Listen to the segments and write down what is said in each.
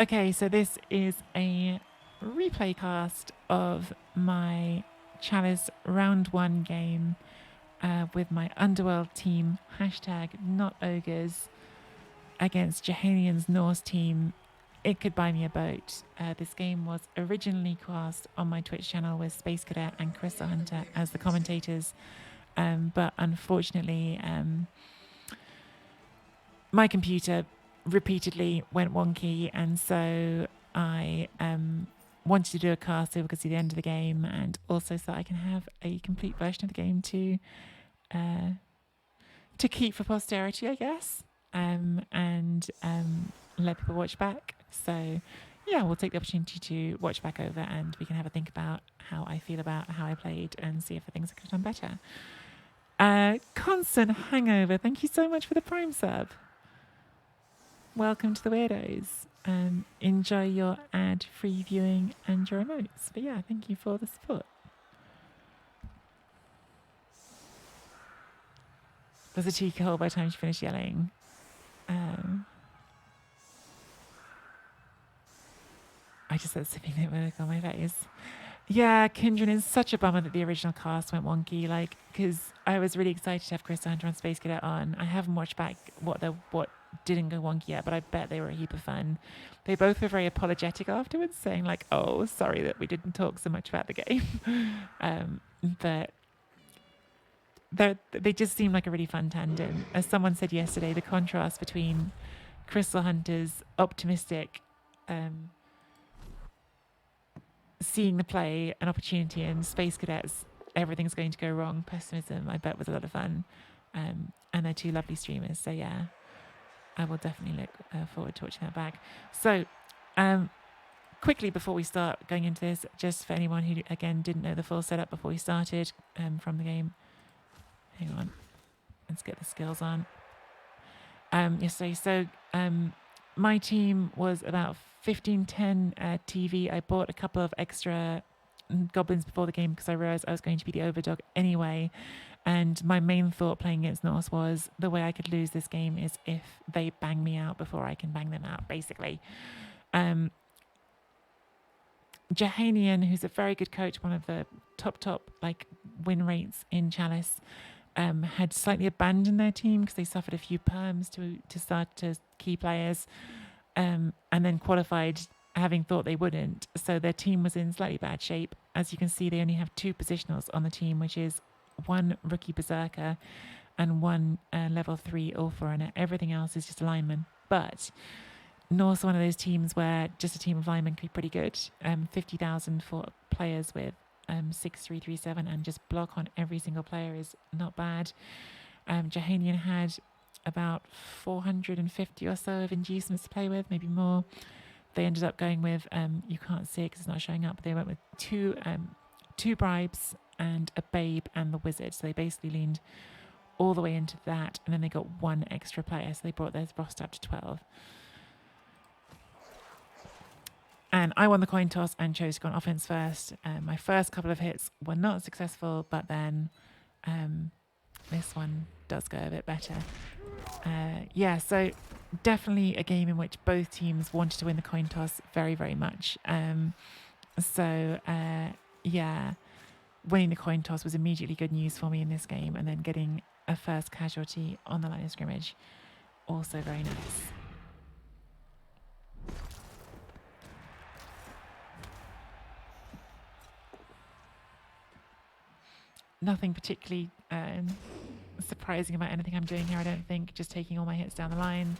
Okay, so this is a replay cast of my Chalice round 1 game with my underworld team, hashtag not ogres, against Juhanian's Norse team. It could buy me a boat. This game was originally cast on my Twitch channel with Space Cadet and Crystal Hunter as the commentators, but unfortunately my computer repeatedly went wonky, and so I wanted to do a cast so we could see the end of the game, and also so I can have a complete version of the game to keep for posterity, I guess, and let people watch back. So yeah, we'll take the opportunity to watch back over, and we can have a think about how I feel about how I played and see if the things I could have done better. Constant Hangover, thank you so much for the Prime sub. Welcome to the Weirdos. Enjoy your ad-free viewing and your emotes. But yeah, thank you for the support. Was the tea cold by the time you finished yelling? I just said sipping it with on my face. Yeah, Kindred, is such a bummer that the original cast went wonky. Like, because I was really excited to have Crystal Hunter and Space Cadet on. I haven't watched back what didn't go wonky yet, but I bet they were a heap of fun. They both were very apologetic afterwards, saying like, "Oh, sorry that we didn't talk so much about the game," but they just seem like a really fun tandem. As someone said yesterday, the contrast between Crystal Hunter's optimistic, seeing the play, an opportunity, and Space Cadets, everything's going to go wrong, pessimism, I bet was a lot of fun. And they're two lovely streamers, so yeah, I will definitely look forward to watching that back. So, quickly before we start going into this, just for anyone who, again, didn't know the full setup before we started from the game. Hang on. Let's get the skills on. Yesterday, so my team was about 15-10 TV. I bought a couple of extra goblins before the game because I realised I was going to be the overdog anyway. And my main thought playing against Norse was the way I could lose this game is if they bang me out before I can bang them out, basically. Juhanian, who's a very good coach, one of the top like win rates in Chalice, had slightly abandoned their team because they suffered a few perms to start to key players, and then qualified having thought they wouldn't. So their team was in slightly bad shape. As you can see, they only have 2 positionals on the team, which is 1 rookie berserker and 1 level 3 all foreigner. Everything else is just a lineman. But Norse one of those teams where just a team of linemen can be pretty good. 50,000 for players with 6337 and just block on every single player is not bad. Juhanian had about 450 or so of inducements to play with, maybe more. They ended up going with, you can't see it because it's not showing up, but they went with two bribes and a babe and the wizard. So they basically leaned all the way into that, and then they got 1 extra player, so they brought their roster up to 12. And I won the coin toss and chose to go on offense first. My first couple of hits were not successful, but then this one does go a bit better. Yeah, so definitely a game in which both teams wanted to win the coin toss very, very much. Yeah, winning the coin toss was immediately good news for me in this game, and then getting a first casualty on the line of scrimmage, also very nice. Nothing particularly surprising about anything I'm doing here, I don't think. Just taking all my hits down the line.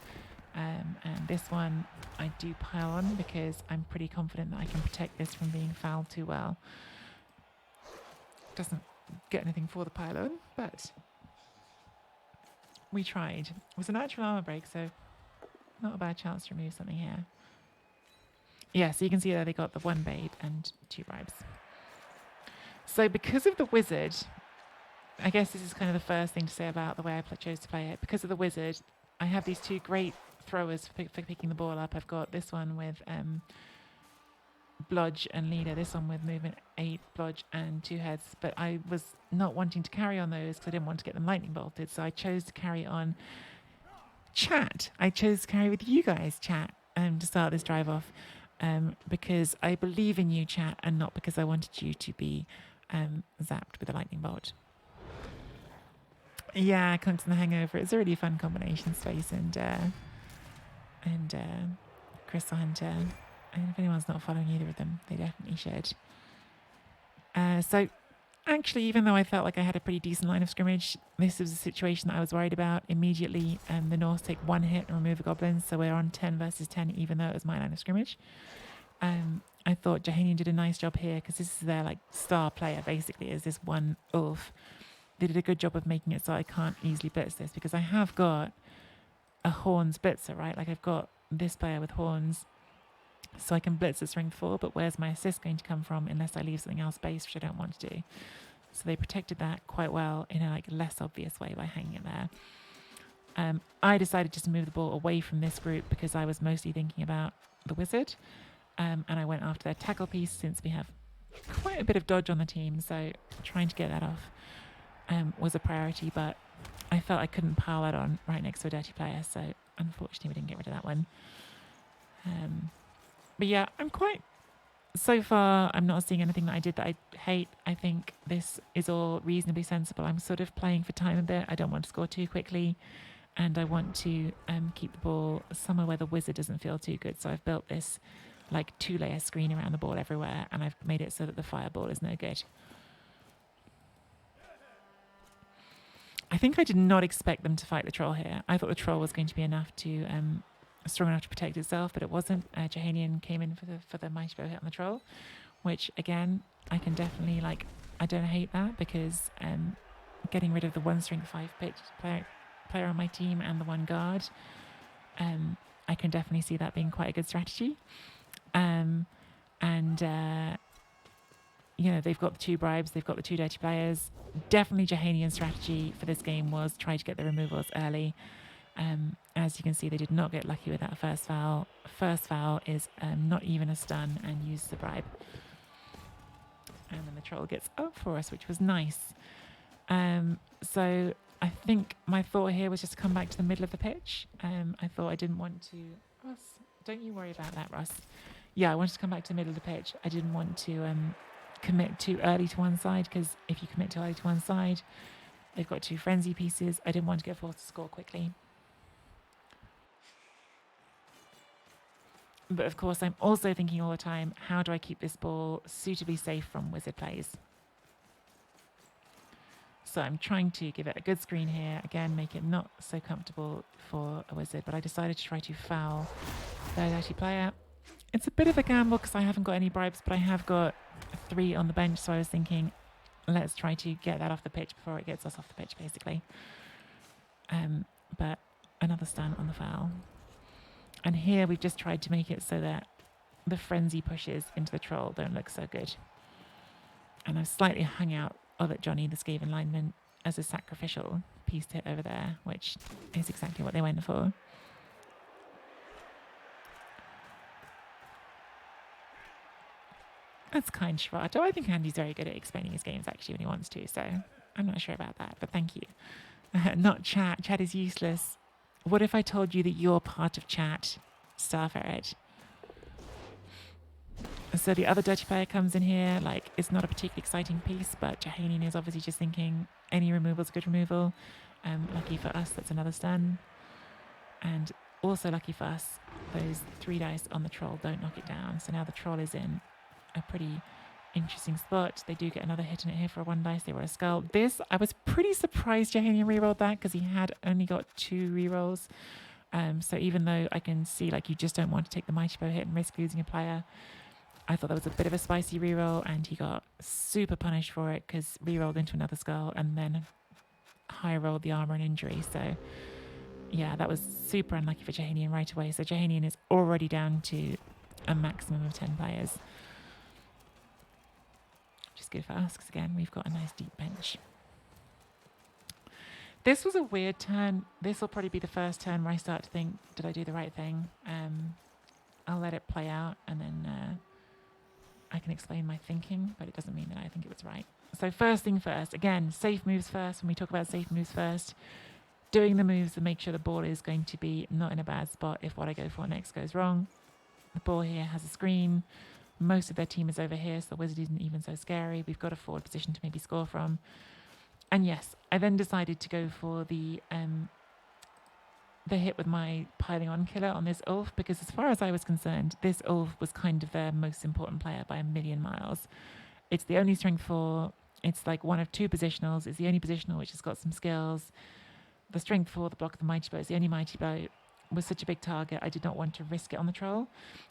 And this one I do pile on because I'm pretty confident that I can protect this from being fouled too well. Doesn't get anything for the pile on, but we tried. It was a natural armor break, so not a bad chance to remove something here. Yeah, so you can see there they got the 1 babe and 2 bribes. So because of the wizard, I guess this is kind of the first thing to say about the way I chose to play it. Because of the wizard, I have these 2 great throwers for picking the ball up. I've got this one with blodge and leader, this one with movement 8, blodge and 2 heads. But I was not wanting to carry on those because I didn't want to get them lightning bolted. So I chose to carry on chat. I chose to carry with you guys chat. to start this drive off, because I believe in you, chat, and not because I wanted you to be zapped with a lightning bolt. Yeah, Conks and the Hangover. It's a really fun combination, Space and Crystal Hunter. And if anyone's not following either of them, they definitely should. So, actually, even though I felt like I had a pretty decent line of scrimmage, this was a situation that I was worried about. Immediately, the Norse take one hit and remove a goblin, so we're on 10 versus 10, even though it was my line of scrimmage. I thought Juhanian did a nice job here, because this is their star player, basically, is this one Ulf. They did a good job of making it so I can't easily blitz this, because I have got a horns blitzer, right? I've got this player with horns, so I can blitz at strength 4, but where's my assist going to come from unless I leave something else base, which I don't want to do. So they protected that quite well in a less obvious way by hanging it there. I decided just to move the ball away from this group because I was mostly thinking about the wizard, and I went after their tackle piece since we have quite a bit of dodge on the team, so trying to get that off was a priority, but I felt I couldn't pile that on right next to a dirty player, so unfortunately we didn't get rid of that one. But yeah, so far I'm not seeing anything that I did that I hate. I think this is all reasonably sensible. I'm sort of playing for time a bit. I don't want to score too quickly, and I want to keep the ball somewhere where the wizard doesn't feel too good. So I've built this 2-layer screen around the ball everywhere, and I've made it so that the fireball is no good. I think I did not expect them to fight the troll here. I thought the troll was going to be strong enough to protect itself, but it wasn't. Juhanian came in for the mighty bow hit on the troll, which again I can definitely I don't hate that, because getting rid of the 1 strength 5 pitch player on my team and the 1 guard, I can definitely see that being quite a good strategy. They've got the 2 bribes, they've got the 2 dirty players. Definitely Juhanian's strategy for this game was try to get the removals early. As you can see, they did not get lucky with that first foul. First foul is not even a stun and uses the bribe. And then the troll gets up for us, which was nice. So I think my thought here was just to come back to the middle of the pitch. I thought I didn't want to... Ross, don't you worry about that, Ross. Yeah, I wanted to come back to the middle of the pitch. I didn't want to commit too early to one side, because if you commit too early to one side, they've got 2 frenzy pieces. I didn't want to get forced to score quickly. But of course, I'm also thinking all the time, how do I keep this ball suitably safe from wizard plays? So I'm trying to give it a good screen here. Again, make it not so comfortable for a wizard, but I decided to try to foul their dirty player. It's a bit of a gamble because I haven't got any bribes, but I have got 3 on the bench, so I was thinking, let's try to get that off the pitch before it gets us off the pitch, basically. But another stun on the foul. And here we've just tried to make it so that the frenzy pushes into the troll don't look so good. And I've slightly hung out of it Johnny, the Skaven lineman, as a sacrificial piece to hit over there, which is exactly what they went for. That's kind, Shrato. I think Andy's very good at explaining his games, actually, when he wants to, so I'm not sure about that, but thank you. Not chat. Chat is useless. What if I told you that you're part of chat, Starferret? So the other dirty player comes in here, it's not a particularly exciting piece, but Juhanian is obviously just thinking any removal's a good removal. Lucky for us, that's another stun. And also lucky for us, those 3 dice on the troll don't knock it down. So now the troll is in a pretty interesting spot. They do get another hit in it here for a 1 dice. They roll a skull. This, I was pretty surprised Juhanian rerolled that, because he had only got 2 rerolls. So even though I can see you just don't want to take the mighty bow hit and risk losing a player, I thought that was a bit of a spicy reroll, and he got super punished for it because rerolled into another skull and then high rolled the armor and injury. So yeah, that was super unlucky for Juhanian right away. So Juhanian is already down to a maximum of 10 players. Which is good for us, because again, we've got a nice deep bench. This was a weird turn. This will probably be the first turn where I start to think, did I do the right thing? I'll let it play out, and then I can explain my thinking, but it doesn't mean that I think it was right. So first thing first, again, safe moves first. When we talk about safe moves first, doing the moves to make sure the ball is going to be not in a bad spot if what I go for next goes wrong. The ball here has a screen. Most of their team is over here, so the wizard isn't even so scary. We've got a forward position to maybe score from. And yes, I then decided to go for the hit with my piling on killer on this Ulf, because as far as I was concerned, this Ulf was kind of their most important player by a million miles. It's the only strength 4. It's like one of 2 positionals. It's the only positional which has got some skills. The strength 4, the block of the mighty blow, is the only mighty blow. Was such a big target, I did not want to risk it on the troll.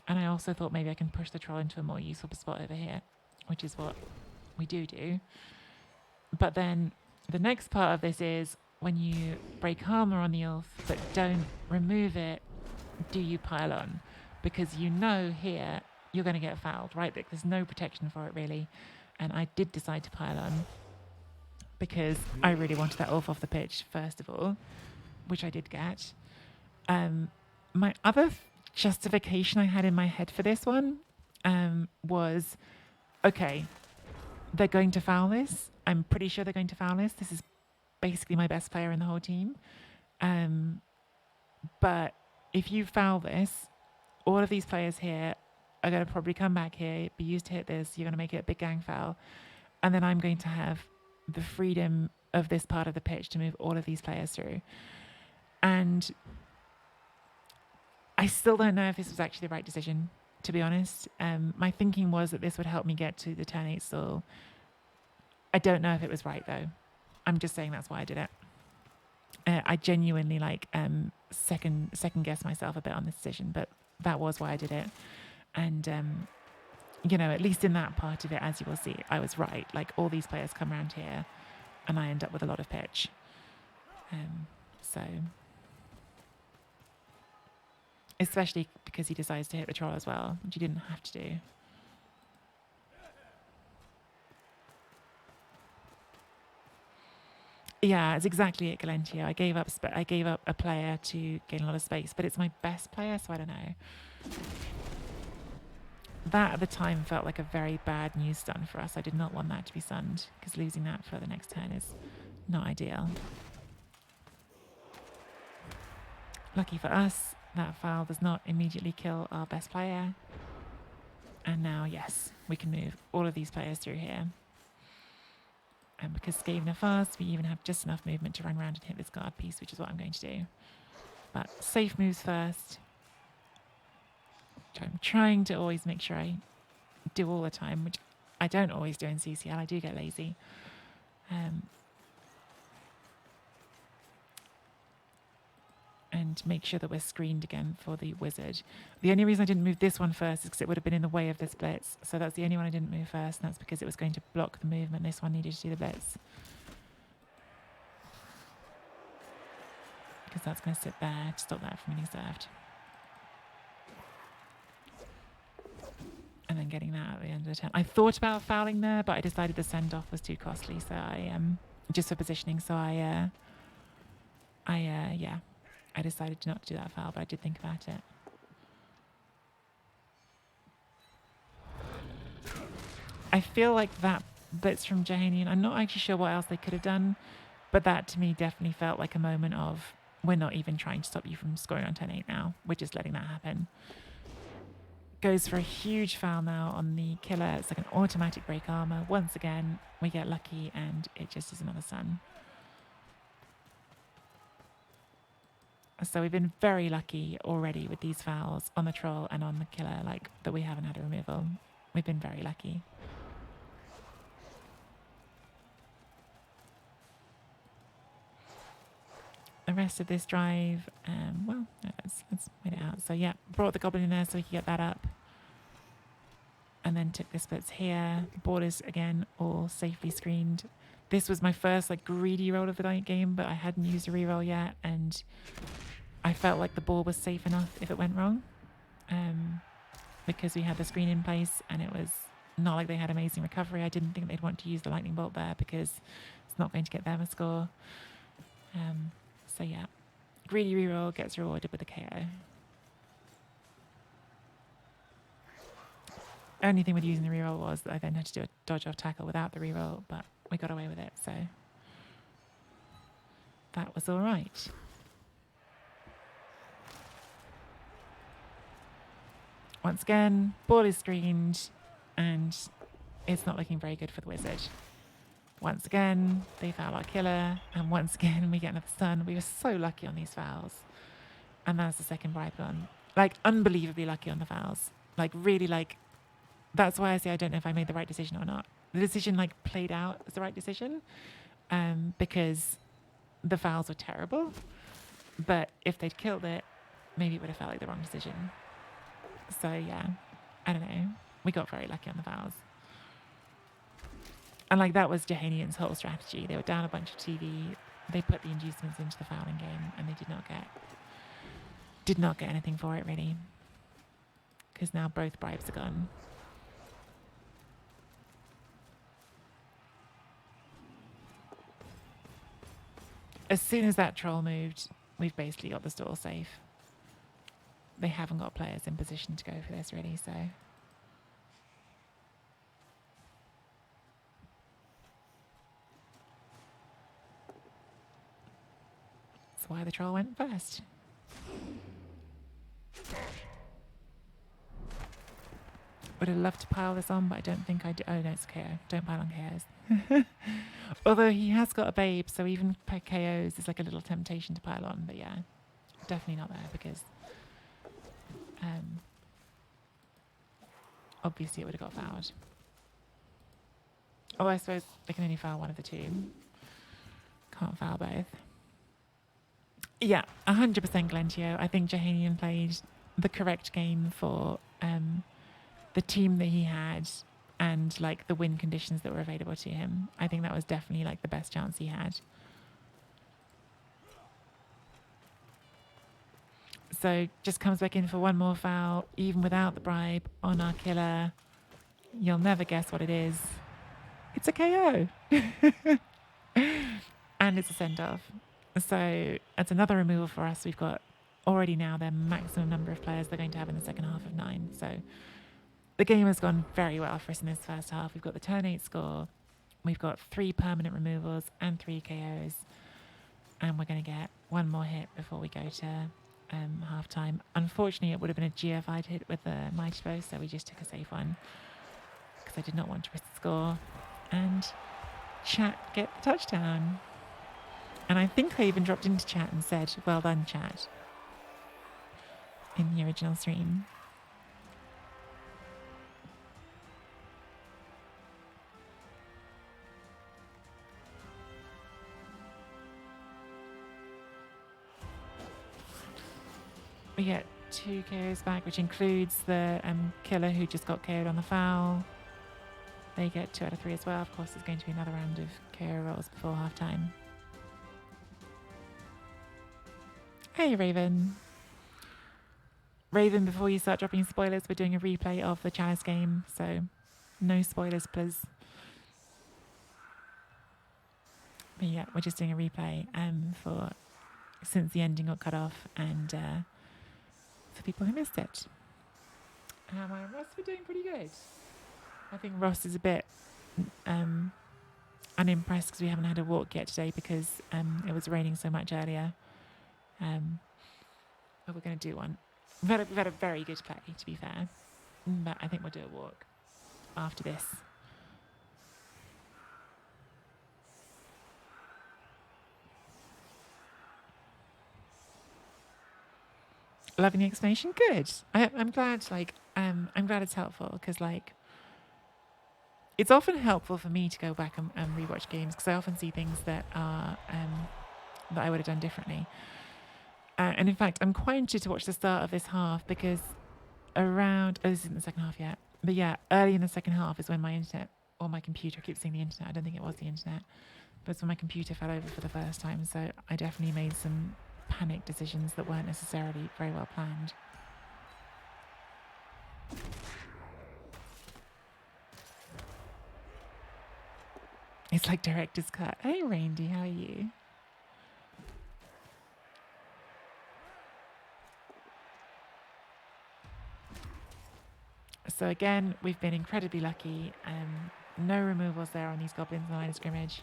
And I also thought maybe I can push the troll into a more useful spot over here, which is what we do. But then the next part of this is, when you break armor on the Ulf but don't remove it, do you pile on? Because you know here you're going to get fouled, right? There's no protection for it really. And I did decide to pile on because I really wanted that Ulf off the pitch, first of all, which I did get. My other justification I had in my head for this one was, okay, they're going to foul this. I'm pretty sure they're going to foul this. This is basically my best player in the whole team. But if you foul this, all of these players here are going to probably come back here, be used to hit this. You're going to make it a big gang foul. And then I'm going to have the freedom of this part of the pitch to move all of these players through. And I still don't know if this was actually the right decision, to be honest. My thinking was that this would help me get to the turn 8 stall. I don't know if it was right, though. I'm just saying that's why I did it. I genuinely second guess myself a bit on this decision, but that was why I did it. And at least in that part of it, as you will see, I was right. Like, all these players come around here, and I end up with a lot of pitch. So, especially because he decides to hit the troll as well, which he didn't have to do. Yeah, it's exactly it, Galentio. I gave up a player to gain a lot of space, but it's my best player, so I don't know. That at the time felt like a very bad news stun for us. I did not want that to be stunned, because losing that for the next turn is not ideal. Lucky for us, that foul does not immediately kill our best player. And now, yes, we can move all of these players through here. And because Skaven are fast, we even have just enough movement to run around and hit this guard piece, which is what I'm going to do. But safe moves first. Which I'm trying to always make sure I do all the time, which I don't always do in CCL. I do get lazy. And make sure that we're screened again for the wizard. The only reason I didn't move this one first is because it would have been in the way of this blitz. So that's the only one I didn't move first, and that's because it was going to block the movement. This one needed to do the blitz. Because that's going to sit there to stop that from getting served. And then getting that at the end of the turn. I thought about fouling there, but I decided the send-off was too costly, so I just for positioning, so I decided not to do that foul, but I did think about it. I feel like that blitz from Juhanian, I'm not actually sure what else they could have done, but that to me definitely felt like a moment of, we're not even trying to stop you from scoring on turn 8 now. We're just letting that happen. Goes for a huge foul now on the killer. It's like an automatic break armor. Once again, we get lucky and it just is another sun. So we've been very lucky already with these fouls on the troll and on the killer, like that we haven't had a removal. We've been very lucky. The rest of this drive, let's wait it out. So yeah, brought the goblin in there so we could get that up. And then took the splits here. Borders again, all safely screened. This was my first greedy roll of the night game, but I hadn't used a reroll yet, and I felt like the ball was safe enough if it went wrong, because we had the screen in place, and it was not like they had amazing recovery. I didn't think they'd want to use the lightning bolt there because it's not going to get them a score. So yeah, greedy reroll gets rewarded with a KO. Only thing with using the reroll was that I then had to do a dodge off tackle without the reroll, but we got away with it, so. that was all right. Once again, ball is screened, and it's not looking very good for the wizard. Once again, they foul our killer, and once again, we get another stun. We were so lucky on these fouls. And that's the second bribe gone. Like, unbelievably lucky on the fouls. Like, really, like, that's why I say I don't know if I made the right decision or not. The decision, like, played out as the right decision, because the fouls were terrible. But if they'd killed it, maybe it would have felt like the wrong decision. So, yeah, I don't know. We got very lucky on the fouls. And, like, that was Juhanian's whole strategy. They were down a bunch of TV. They put the inducements into the fouling game, and they did not get anything for it, really. Because now both bribes are gone. As soon as that troll moved, we've basically got the stall safe. They haven't got players in position to go for this, really, so... That's why the troll went first. Would have loved to pile this on, but I don't think I do. Oh, no, it's KO. Don't pile on KOs. Although he has got a babe, so even KOs is like a little temptation to pile on. But yeah, definitely not there because obviously it would have got fouled. Oh, I suppose they can only foul one of the two. Can't foul both. Yeah, 100% Glentio. I think Juhanian played the correct game for the team that he had and like the win conditions that were available to him. I think that was definitely like the best chance he had. So just comes back in for one more foul, even without the bribe on our killer. You'll never guess what it is. It's a KO. And it's a send-off. So it's another removal for us. We've got already now their maximum number of players they're going to have in the second half of 9. So the game has gone very well for us in this first half. We've got the turn 8 score. We've got 3 permanent removals and 3 KOs. And we're going to get one more hit before we go to half time. Unfortunately, it would have been a GFI'd hit with the Mighty Bow, so we just took a safe one because I did not want to risk the score. And chat get the touchdown. And I think I even dropped into chat and said, well done, chat, in the original stream. We get 2 KOs back, which includes the killer who just got KO'd on the foul. They get 2 out of 3 as well. Of course, there's going to be another round of KO rolls before half time. Hey, Raven. Raven, before you start dropping spoilers, we're doing a replay of the Chalice game, so no spoilers, please. But yeah, we're just doing a replay for since the ending got cut off and for people who missed it. Ross, we're doing pretty good. I think Ross is a bit unimpressed because we haven't had a walk yet today because it was raining so much earlier. But we're going to do one. We've had a very good play, to be fair. But I think we'll do a walk after this. Loving the explanation. Good. I'm glad. I'm glad it's helpful because, like, it's often helpful for me to go back and rewatch games because I often see things that are that I would have done differently. And in fact, I'm quite interested to watch the start of this half because this isn't the second half yet, but yeah, early in the second half is when my internet or my computer, I keep saying the internet, I don't think it was the internet, but it's when my computer fell over for the first time. So I definitely made some panic decisions that weren't necessarily very well planned. It's like director's cut. Hey, Randy, how are you? So again, we've been incredibly lucky. No removals there on these goblins in the line of scrimmage.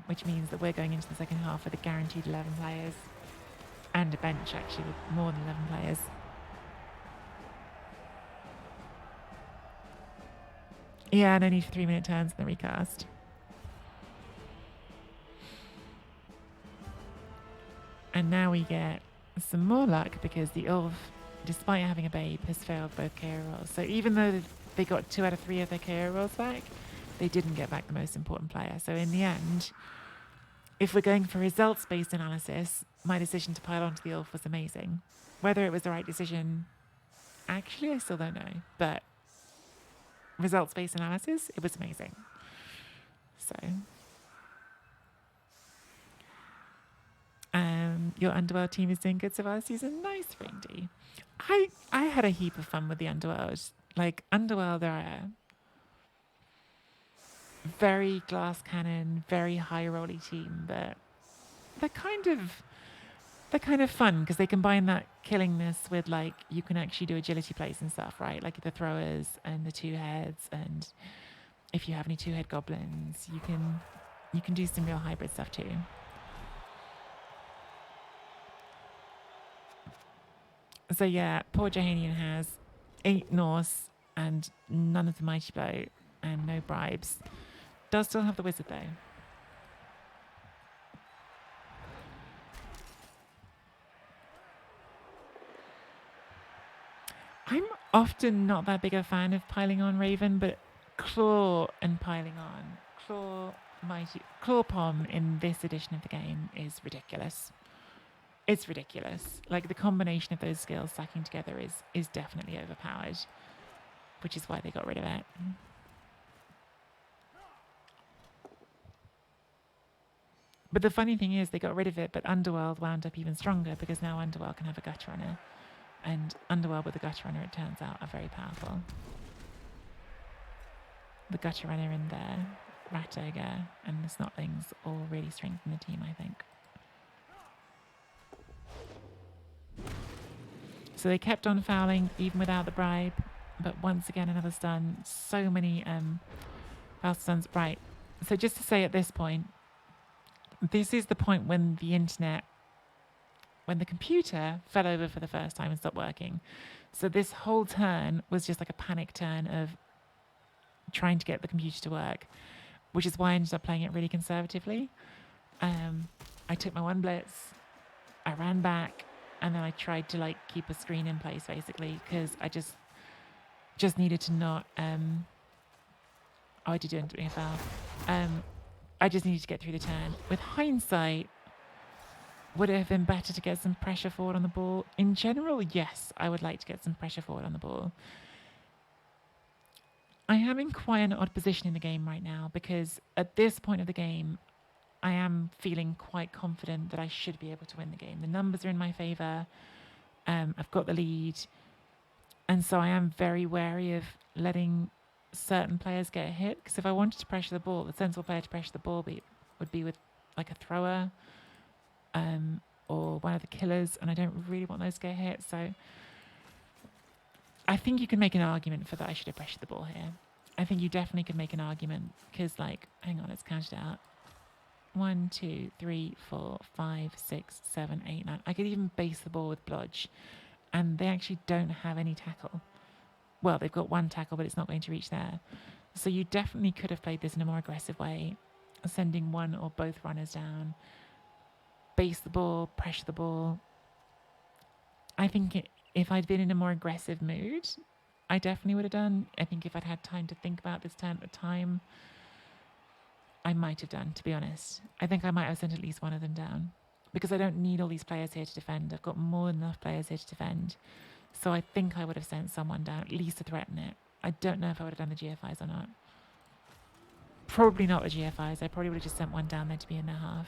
which means that we're going into the second half with a guaranteed 11 players and a bench actually with more than 11 players. Yeah, no need for 3-minute turns in the recast. And now we get some more luck because the Ulf, despite having a babe, has failed both KO rolls. So even though they got 2 out of 3 of their KO rolls back, they didn't get back the most important player. So in the end, if we're going for results-based analysis, my decision to pile onto the Ulf was amazing. Whether it was the right decision, actually, I still don't know. But results-based analysis, it was amazing. So, your Underworld team is doing good so far this season. Nice, Rindy. I had a heap of fun with the Underworld. Like, Underworld are very glass cannon, very high rolly team, but they're kind of fun because they combine that killingness with like you can actually do agility plays and stuff, right? Like the throwers and the 2 heads, and if you have any 2-head goblins, you can do some real hybrid stuff too. So yeah, poor Juhanian has 8 Norse and none of the Mighty Blow and no bribes. Does still have the wizard though. I'm often not that big a fan of piling on Raven, but Claw and piling on. Claw Pom in this edition of the game is ridiculous. It's ridiculous. Like the combination of those skills stacking together is definitely overpowered, which is why they got rid of it. But the funny thing is they got rid of it, but Underworld wound up even stronger because now Underworld can have a Gutter Runner. And Underworld with the Gutter Runner, it turns out, are very powerful. The Gutter Runner and the Rat Ogre and the Snotlings all really strengthen the team, I think. So they kept on fouling even without the bribe, but once again another stun. So many foul stuns. Right. So just to say at this point, this is the point when the internet, when the computer fell over for the first time and stopped working. So this whole turn was just like a panic turn of trying to get the computer to work, which is why I ended up playing it really conservatively. I took my 1 blitz, I ran back, and then I tried to like keep a screen in place basically because I just needed to not. I did end up doing a foul. I just needed to get through the turn. With hindsight, would it have been better to get some pressure forward on the ball? In general, yes, I would like to get some pressure forward on the ball. I am in quite an odd position in the game right now because at this point of the game, I am feeling quite confident that I should be able to win the game. The numbers are in my favour. I've got the lead. And so I am very wary of letting certain players get hit because if I wanted to pressure the ball, the sensible player to pressure the ball would be with like a thrower or one of the killers, and I don't really want those to get hit. So I think you can make an argument for that I should have pressured the ball here. I think you definitely could make an argument because, like, hang on, let's count it out. 1, 2, 3, 4, 5, 6, 7, 8, 9. I could even base the ball with blodge, and they actually don't have any tackle. Well, they've got 1 tackle, but it's not going to reach there. So you definitely could have played this in a more aggressive way, sending 1 or both runners down, base the ball, pressure the ball. I think if I'd been in a more aggressive mood, I definitely would have done. I think if I'd had time to think about this turn at the time, I might have done, to be honest. I think I might have sent at least 1 of them down because I don't need all these players here to defend. I've got more than enough players here to defend. So I think I would have sent someone down, at least to threaten it. I don't know if I would have done the GFIs or not. Probably not the GFIs. I probably would have just sent 1 down there to be in their half.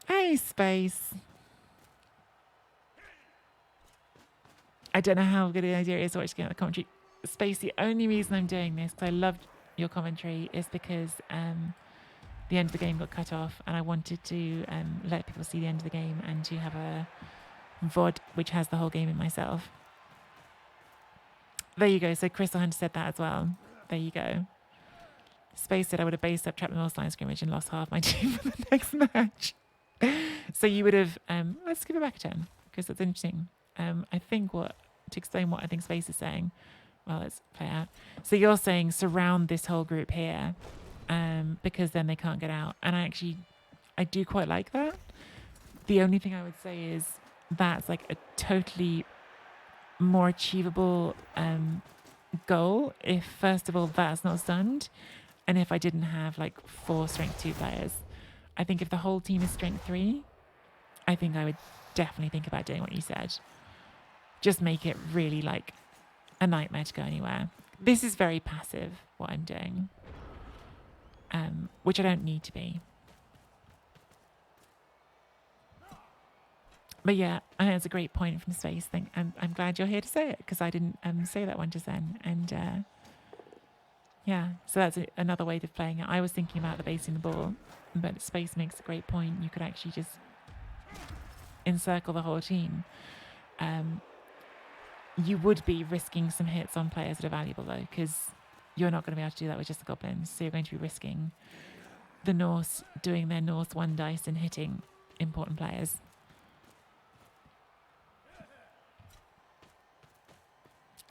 Hey, Space. I don't know how good an idea it is to watch the commentary. Space, the only reason I'm doing this, because I loved your commentary, is because the end of the game got cut off and I wanted to let people see the end of the game and to have a VOD which has the whole game in myself. There you go. So Crystal Hunter said that as well. There you go. Space said I would have based up, trapped the North line scrimmage and lost half my team for the next match. So you would have, let's give it back a turn because that's interesting. I think to explain what I think Space is saying, well, let's play out. So you're saying surround this whole group here because then they can't get out. And I do quite like that. The only thing I would say is that's like a totally more achievable goal if, first of all, that's not stunned. And if I didn't have like 4 strength 2 players. I think if the whole team is strength 3, I think I would definitely think about doing what you said. Just make it really like a nightmare to go anywhere. This is very passive, what I'm doing, which I don't need to be. But yeah, I think it's a great point from Space. I'm glad you're here to say it because I didn't say that one just then. And yeah, so that's another way of playing it. I was thinking about the basing the ball, but Space makes a great point. You could actually just encircle the whole team. You would be risking some hits on players that are valuable though, because you're not going to be able to do that with just the goblins. So you're going to be risking the Norse doing their Norse 1 dice and hitting important players.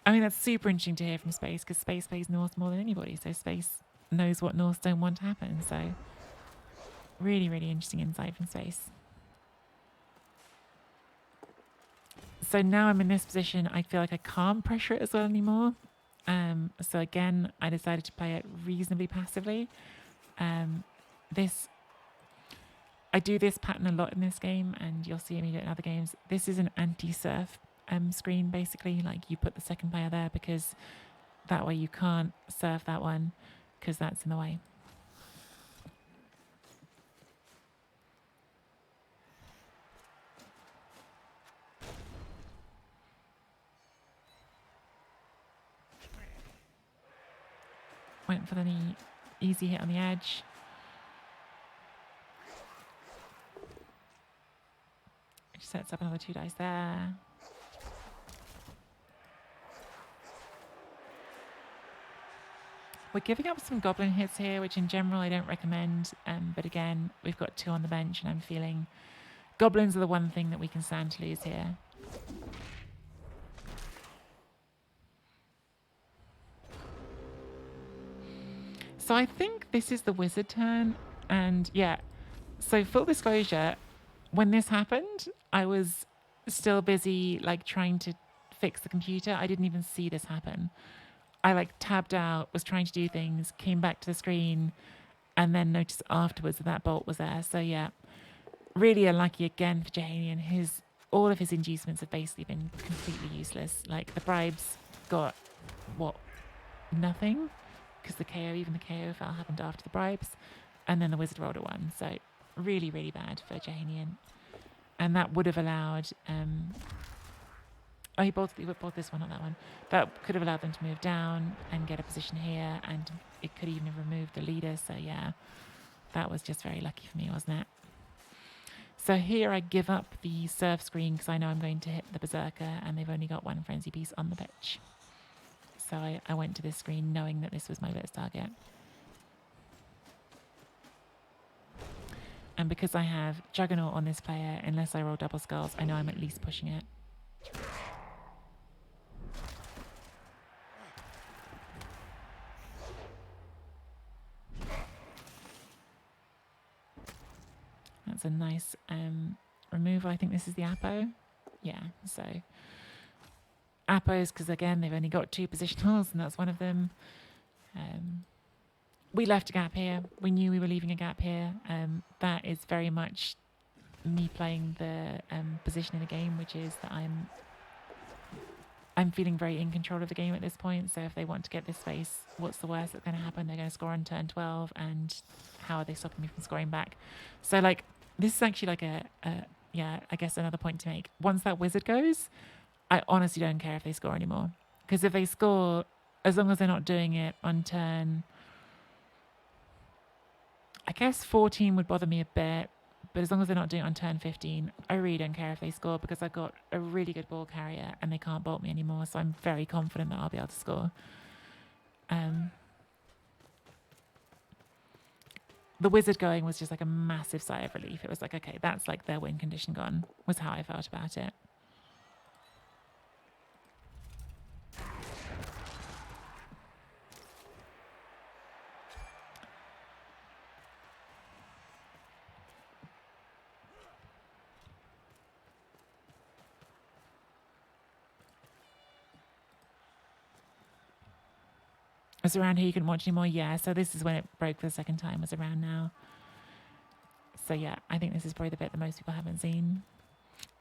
I mean, that's super interesting to hear from Space because Space plays Norse more than anybody. So Space knows what Norse don't want to happen. So really, really interesting insight from Space. So now I'm in this position, I feel like I can't pressure it as well anymore. So again, I decided to play it reasonably passively. I do this pattern a lot in this game, and you'll see me do it in other games. This is an anti-surf screen, basically. Like, you put the second player there because that way you can't surf that one because that's in the way. Went for the easy hit on the edge. Which sets up another 2 dice there. We're giving up some goblin hits here, which in general I don't recommend. But again, we've got 2 on the bench, and I'm feeling goblins are the one thing that we can stand to lose here. So I think this is the wizard turn. And yeah, so full disclosure, when this happened, I was still busy like trying to fix the computer. I didn't even see this happen. I like tabbed out, was trying to do things, came back to the screen, and then noticed afterwards that bolt was there. So yeah, really unlucky again for Juhanian. All of his inducements have basically been completely useless. Like the bribes got nothing, because even the KO fell happened after the bribes, and then the wizard rolled a 1. So really, really bad for Juhanian. And that would have allowed he bolted this one, not that one. That could have allowed them to move down and get a position here, and it could even have removed the leader. So yeah, that was just very lucky for me, wasn't it? So here I give up the surf screen because I know I'm going to hit the berserker, and they've only got 1 frenzy piece on the pitch. So I went to this screen knowing that this was my blitz target. And because I have Juggernaut on this player, unless I roll double skulls, I know I'm at least pushing it. That's a nice removal. I think this is the Apo. Yeah, so Apos, because again, they've only got 2 positionals, and that's one of them. We left a gap here. We knew we were leaving a gap here. That is very much me playing the position in the game, which is that I'm feeling very in control of the game at this point. So if they want to get this space, what's the worst that's going to happen? They're going to score on turn 12, and how are they stopping me from scoring back? So like, this is actually like I guess another point to make. Once that wizard goes, I honestly don't care if they score anymore. Because if they score, as long as they're not doing it on turn, I guess 14 would bother me a bit, But as long as they're not doing it on turn 15, I really don't care if they score because I've got a really good ball carrier and they can't bolt me anymore. So I'm very confident that I'll be able to score. The wizard going was just like a massive sigh of relief. It was like, okay, that's like their win condition gone, was how I felt about it. Was around here you couldn't watch anymore? Yeah, so this is when it broke for the second time, was around now. So yeah, I think this is probably the bit that most people haven't seen.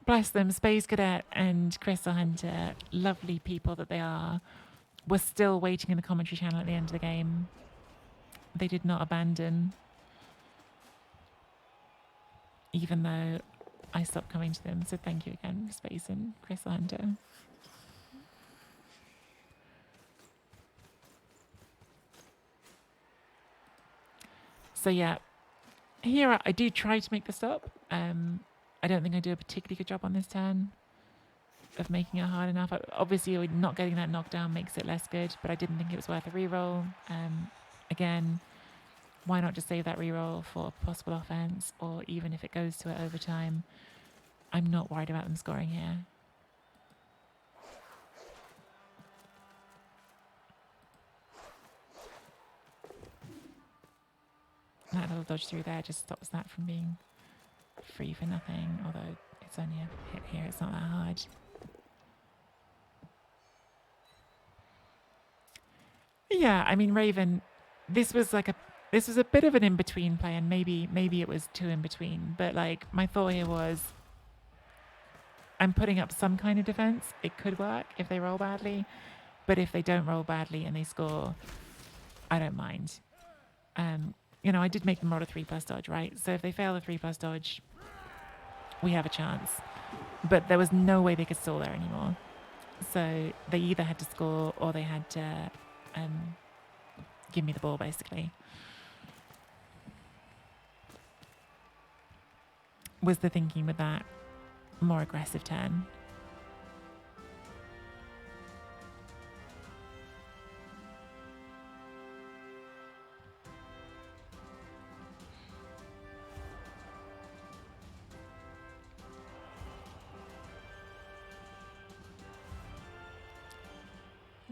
Bless them, Space Cadet and Crystal Hunter, lovely people that they are, were still waiting in the commentary channel at the end of the game. They did not abandon, even though I stopped coming to them. So thank you again, Space and Crystal Hunter. So yeah, here I do try to make the stop. I don't think I do a particularly good job on this turn of making it hard enough. Obviously, not getting that knockdown makes it less good, but I didn't think it was worth a reroll. Again, why not just save that reroll for possible offense, or even if it goes to it overtime, I'm not worried about them scoring here. That little dodge through there just stops that from being free for nothing, although it's only a hit here, it's not that hard. Yeah, I mean, Raven, this was a bit of an in-between play, and maybe it was two in between, but like my thought here was I'm putting up some kind of defense. It could work if they roll badly, but if they don't roll badly and they score, I don't mind. You know, I did make them roll a 3+ dodge, right? So if they fail the 3+ dodge, we have a chance. But there was no way they could stall there anymore. So they either had to score or they had to give me the ball, basically. Was the thinking with that more aggressive turn.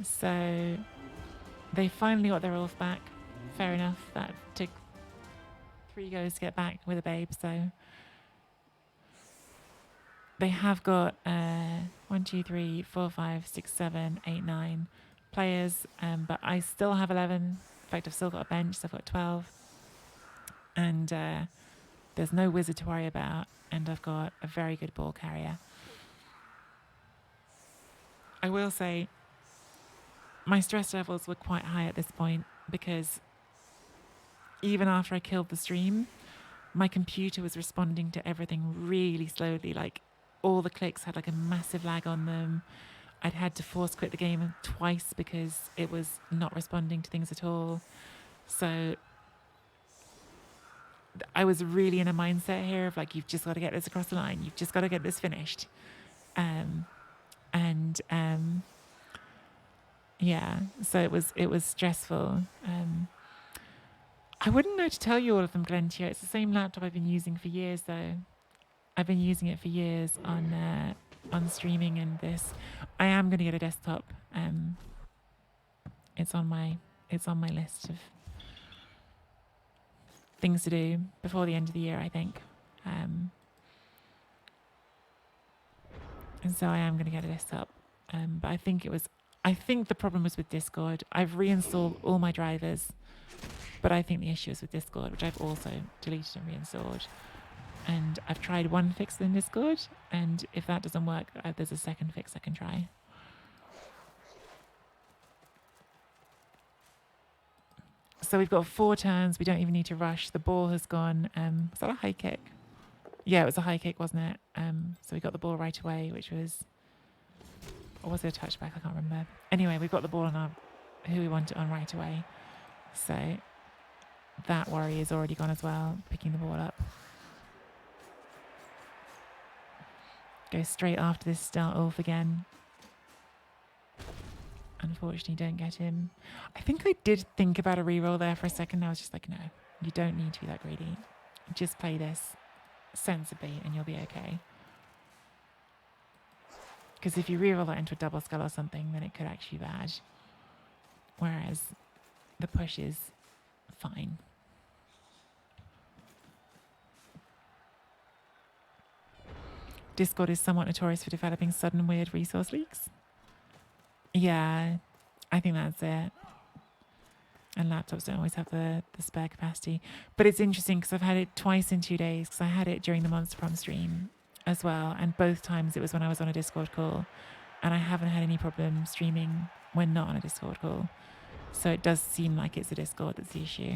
So they finally got their Ulf back. Fair enough. That took 3 goes to get back with a babe. So they have got 1, 2, 3, 4, 5, 6, 7, 8, 9 players. But I still have 11. In fact, I've still got a bench. So I've got 12. And there's no wizard to worry about. And I've got a very good ball carrier. I will say my stress levels were quite high at this point because even after I killed the stream, my computer was responding to everything really slowly. Like all the clicks had like a massive lag on them. I'd had to force quit the game twice because it was not responding to things at all. So I was really in a mindset here of like, you've just got to get this across the line. You've just got to get this finished. Yeah, so it was stressful. I wouldn't know to tell you all of them, Glentia. It's the same laptop I've been using for years, though. I've been using it for years on streaming and this. I am going to get a desktop. It's on my list of things to do before the end of the year, I think. And so I am going to get a desktop. But I think the problem was with Discord. I've reinstalled all my drivers, but I think the issue is with Discord, which I've also deleted and reinstalled. And I've tried one fix in Discord, and if that doesn't work, there's a second fix I can try. So we've got 4 turns. We don't even need to rush. The ball has gone. Was that a high kick? Yeah, it was a high kick, wasn't it? So we got the ball right away, which was... Or was it a touchback? I can't remember. Anyway, we've got the ball on who we want it on right away. So that worry is already gone as well, picking the ball up. Go straight after this start off again. Unfortunately, don't get him. I think I did think about a reroll there for a second. I was just like, no, you don't need to be that greedy. Just play this sensibly and you'll be okay. Because if you reroll that into a double skull or something, then it could actually be bad. Whereas the push is fine. Discord is somewhat notorious for developing sudden weird resource leaks. Yeah, I think that's it. And laptops don't always have the spare capacity. But it's interesting because I've had it twice in 2 days, because I had it during the Monster Prom stream as well. And both times it was when I was on a Discord call. And I haven't had any problem streaming when not on a Discord call. So it does seem like it's a Discord that's the issue.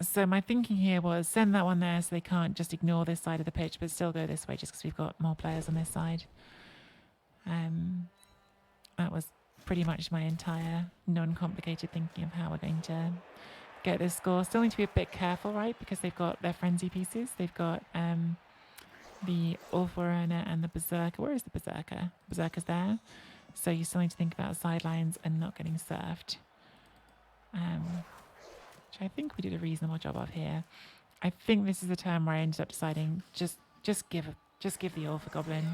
So my thinking here was send that one there so they can't just ignore this side of the pitch, but still go this way just because we've got more players on this side. That was pretty much my entire non-complicated thinking of how we're going to get this score. Still need to be a bit careful, right? Because they've got their frenzy pieces. They've got the Orforerunner and the Berserker. Where is the Berserker? Berserker's there. So you still need to think about sidelines and not getting surfed. Which I think we did a reasonable job of here. I think this is the turn where I ended up deciding just give the Orpha Goblin.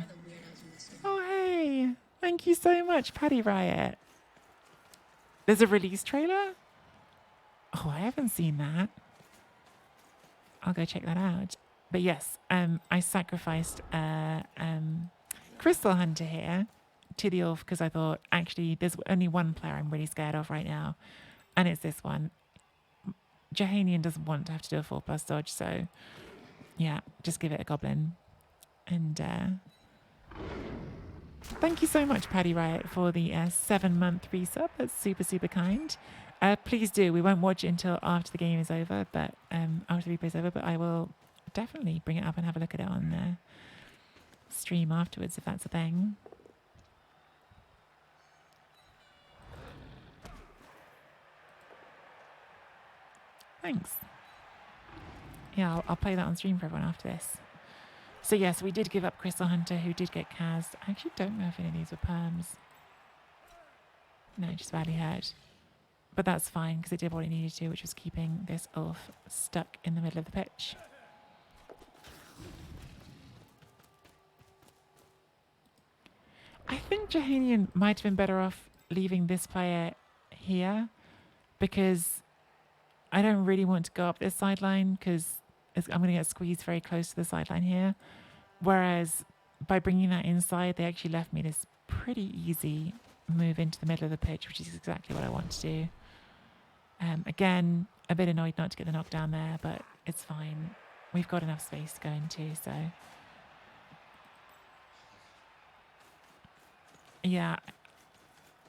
Oh hey! Thank you so much, Paddy Riot. There's a release trailer? Oh, I haven't seen that. I'll go check that out. But yes, I sacrificed Crystal Hunter here to the Orph because I thought, actually, there's only one player I'm really scared of right now, and it's this one. Juhanian doesn't want to have to do a 4+ dodge, so yeah, just give it a Goblin. And thank you so much, Paddy Riot, for the 7-month resub. That's super, super kind. Please do. We won't watch it until after the game is over, but after the replay is over. But I will definitely bring it up and have a look at it on stream afterwards, if that's a thing. Thanks. Yeah, I'll play that on stream for everyone after this. So yes, we did give up Crystal Hunter, who did get cast. I actually don't know if any of these were perms. No, just badly hurt. But that's fine, because it did what it needed to, which was keeping this Ulf stuck in the middle of the pitch. I think Juhanian might have been better off leaving this player here, because I don't really want to go up this sideline, because I'm going to get squeezed very close to the sideline here. Whereas by bringing that inside, they actually left me this pretty easy move into the middle of the pitch, which is exactly what I want to do. Again, a bit annoyed not to get the knockdown there, but it's fine. We've got enough space to go into, so. Yeah,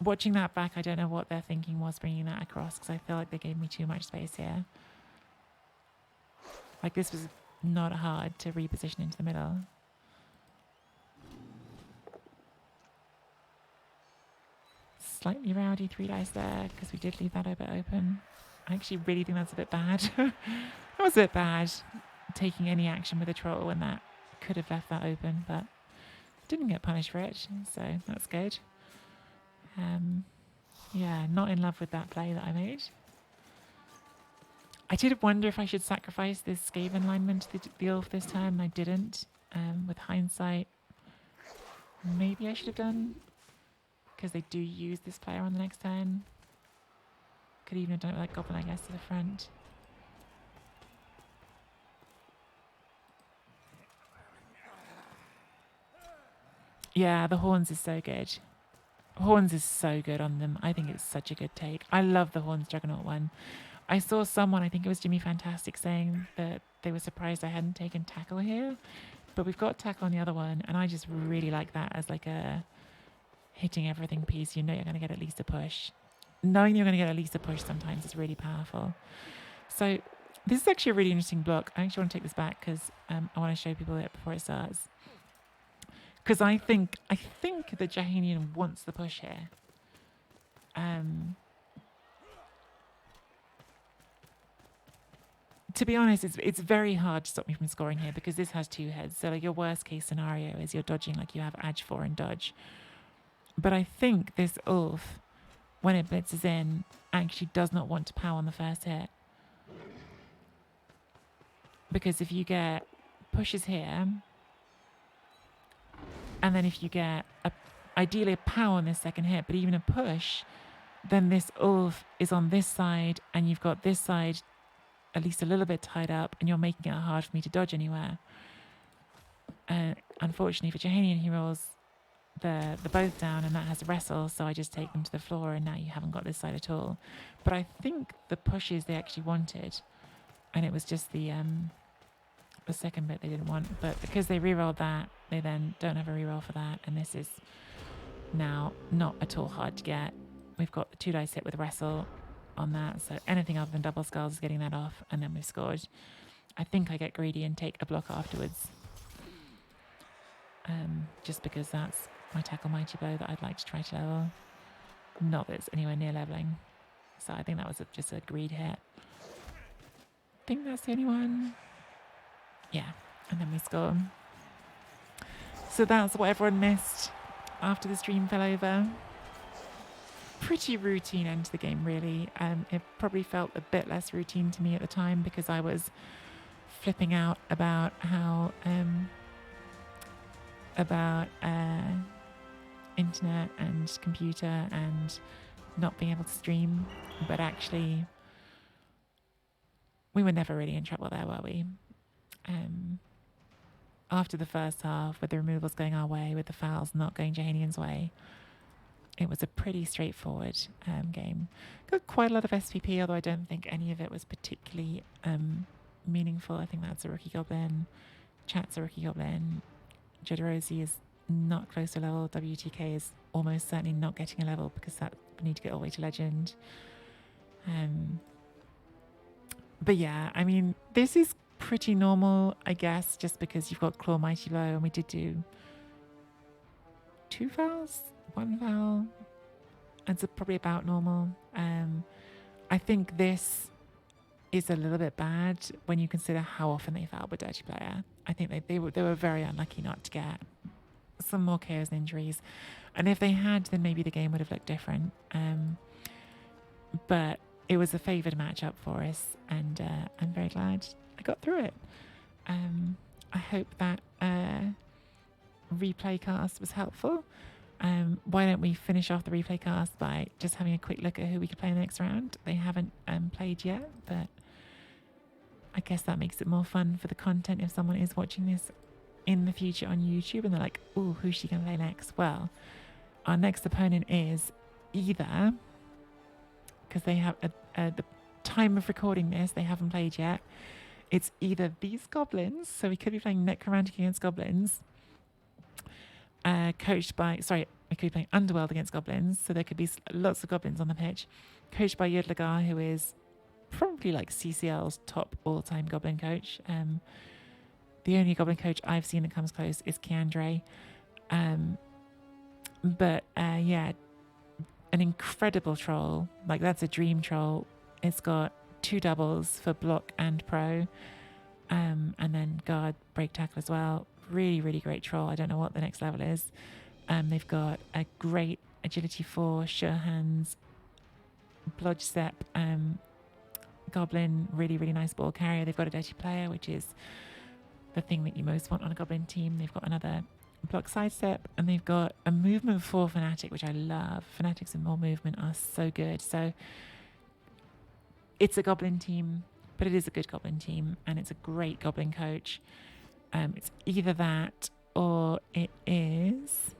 watching that back, I don't know what their thinking was bringing that across, because I feel like they gave me too much space here. Like, this was not hard to reposition into the middle. Slightly rowdy 3 dice there, because we did leave that a bit open. I actually really think that's a bit bad. That was a bit bad, taking any action with a troll when that could have left that open, but didn't get punished for it, so that's good. Yeah, not in love with that play that I made. I did wonder if I should sacrifice this Skaven lineman to the Ulf this time, and I didn't. With hindsight, maybe I should have done, because they do use this player on the next turn. Could even have done it with that Goblin, I guess, to the front. Yeah, the Horns is so good. Horns is so good on them. I think it's such a good take. I love the Horns Juggernaut one. I saw someone, I think it was Jimmy Fantastic, saying that they were surprised I hadn't taken tackle here. But we've got tackle on the other one, and I just really like that as like a hitting everything piece. You know you're going to get at least a push. Knowing you're going to get at least a push sometimes is really powerful. So this is actually a really interesting block. I actually want to take this back because I want to show people it before it starts. Because I think that Juhanian wants the push here. To be honest, it's very hard to stop me from scoring here because this has 2 heads. So like your worst case scenario is you're dodging like you have edge 4 and dodge. But I think this Ulf, when it blitzes in, actually does not want to pow on the first hit. Because if you get pushes here, and then if you get ideally a pow on this second hit, but even a push, then this Ulf is on this side, and you've got this side at least a little bit tied up, and you're making it hard for me to dodge anywhere. Unfortunately for Juhanian, he rolls the both down, and that has a wrestle, so I just take them to the floor, and now you haven't got this side at all. But I think the pushes they actually wanted, and it was just the second bit they didn't want. But because they rerolled that, they then don't have a reroll for that, and this is now not at all hard to get. We've got the 2 dice hit with wrestle on that, so anything other than double skulls is getting that off, and then we've scored. I think I get greedy and take a block afterwards, just because that's my tackle mighty bow that I'd like to try to level. Not that it's anywhere near leveling, so I think that was just a greed hit. I think that's the only one. Yeah, and then we score. So that's what everyone missed after the stream fell over. Pretty routine end to the game, really. It probably felt a bit less routine to me at the time because I was flipping out about how internet and computer and not being able to stream. But actually, we were never really in trouble there, were we? After the first half, with the removals going our way, with the fouls not going Juhanian's way, it was a pretty straightforward game. Got quite a lot of SPP, although I don't think any of it was particularly meaningful. I think that's a rookie goblin. Chat's a rookie goblin. Jodorowsky is not close to level. WTK is almost certainly not getting a level because that would need to get all the way to legend. But yeah, I mean, this is pretty normal, I guess, just because you've got Claw Mighty Blow, and we did do 2 fouls, 1 foul. It's probably about normal. I think this is a little bit bad when you consider how often they fouled with Dirty Player. I think they were very unlucky not to get some more KOs and injuries. And if they had, then maybe the game would have looked different. But it was a favoured matchup for us, and I'm very glad I got through it. I hope that replay cast was helpful. Why don't we finish off the replay cast by just having a quick look at who we could play in the next round? They haven't played yet, but I guess that makes it more fun for the content if someone is watching this in the future on YouTube and they're like, ooh, who's she going to play next? Well, our next opponent is either, because they have the time of recording this, they haven't played yet. It's either these goblins, so we could be playing Necromantic against goblins, we could be playing Underworld against goblins, so there could be lots of goblins on the pitch, coached by Yudlagar, who is probably like CCL's top all-time goblin coach. The only goblin coach I've seen that comes close is Keandre. Yeah, an incredible troll. Like, that's a dream troll. It's got 2 doubles for block and pro, and then guard, break, tackle as well. Really, really great troll. I don't know what the next level is. They've got a great agility 4, sure hands, blodge step, goblin, really, really nice ball carrier. They've got a dirty player, which is the thing that you most want on a goblin team. They've got another block sidestep, and they've got a movement 4 fanatic, which I love. Fanatics and more movement are so good. So it's a goblin team, but it is a good goblin team, and it's a great goblin coach. It's either that or it is,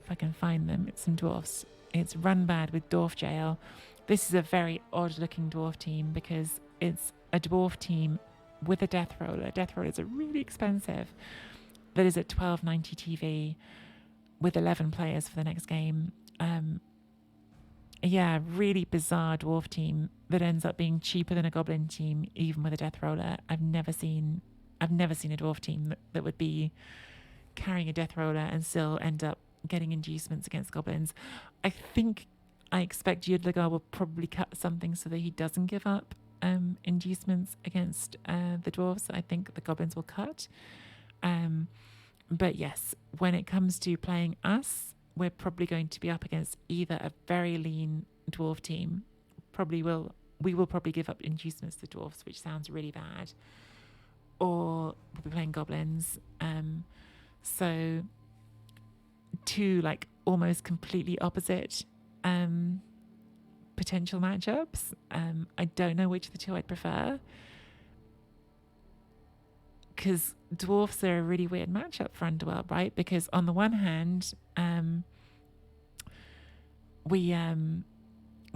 if I can find them, it's some dwarfs. It's Run Bad with Dwarf Jail. This is a very odd looking dwarf team because it's a dwarf team with a death roller. Death rollers are really expensive. That is at 12.90 TV with 11 players for the next game. Really bizarre dwarf team that ends up being cheaper than a goblin team, even with a death roller. I've never seen a dwarf team that would be carrying a death roller and still end up getting inducements against goblins. I expect Yudlagar will probably cut something so that he doesn't give up inducements against the dwarves. I think the goblins will cut. But yes, when it comes to playing us, we're probably going to be up against either a very lean dwarf team. We will probably give up inducements to dwarves, which sounds really bad, or we'll be playing goblins. So two like almost completely opposite potential matchups. I don't know which of the two I'd prefer, because dwarfs are a really weird matchup for Underworld, right? Because on the one hand, we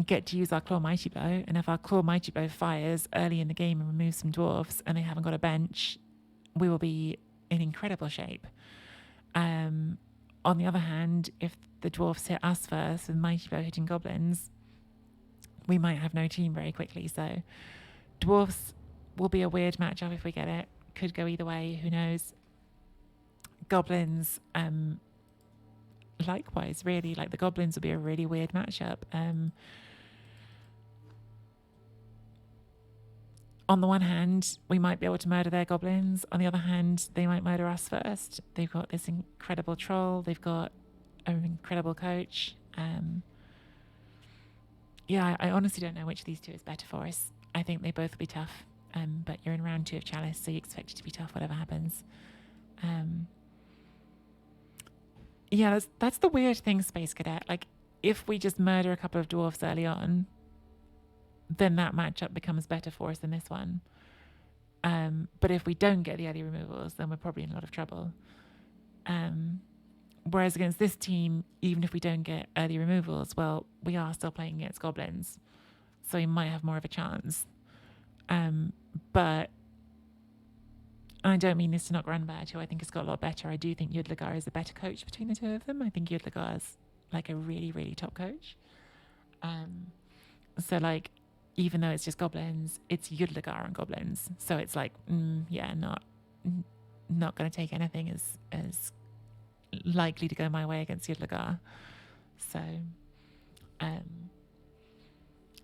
get to use our Claw Mighty Blow, and if our Claw Mighty Blow fires early in the game and removes some dwarfs and they haven't got a bench, we will be in incredible shape. On the other hand, if the dwarfs hit us first with Mighty Blow hitting goblins, we might have no team very quickly. So dwarfs will be a weird matchup if we get it. Could go either way, who knows. Goblins, likewise, really, like the goblins will be a really weird matchup. On the one hand, we might be able to murder their goblins. On the other hand, they might murder us first. They've got this incredible troll. They've got an incredible coach. Yeah, I honestly don't know which of these two is better for us. I think they both will be tough. But you're in round 2 of Chalice, so you expect it to be tough, whatever happens. Yeah, that's the weird thing, Space Cadet. Like, if we just murder a couple of dwarfs early on, then that matchup becomes better for us than this one. But if we don't get the early removals, then we're probably in a lot of trouble. Whereas against this team, even if we don't get early removals, well, we are still playing against goblins, so we might have more of a chance. But I don't mean this to knock Runbad, who I think has got a lot better. I do think Yudlagar is a better coach between the two of them. I think Yudlagar is like a really, really top coach. So like, even though it's just goblins, it's Yudlagar and goblins. So it's like, yeah, not going to take anything as likely to go my way against Yudlagar. So,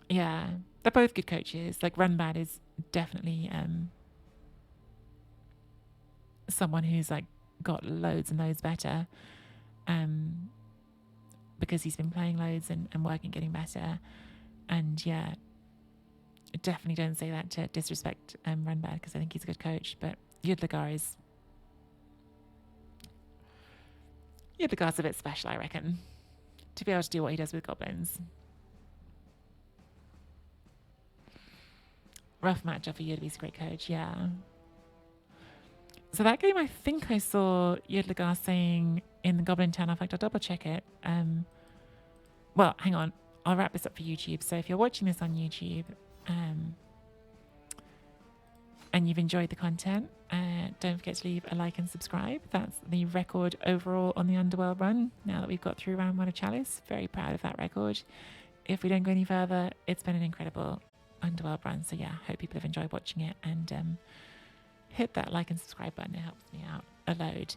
yeah, they're both good coaches. Like Runbad is definitely someone who's like got loads and loads better, because he's been playing loads and working, getting better. And yeah, definitely don't say that to disrespect Runbad, because I think he's a good coach. But Yudlagar's a bit special, I reckon, to be able to do what he does with goblins. Rough matchup for Yudlagar's a great coach, yeah. So that game, I think I saw Yudlagar saying in the Goblin Town. In fact, I'll double check it. Well, hang on. I'll wrap this up for YouTube. So if you're watching this on YouTube and you've enjoyed the content, don't forget to leave a like and subscribe. That's the record overall on the Underworld run. Now that we've got through round 1 of Chalice, very proud of that record. If we don't go any further, it's been an incredible Underworld run. So yeah, hope people have enjoyed watching it, and hit that like and subscribe button. It helps me out a load.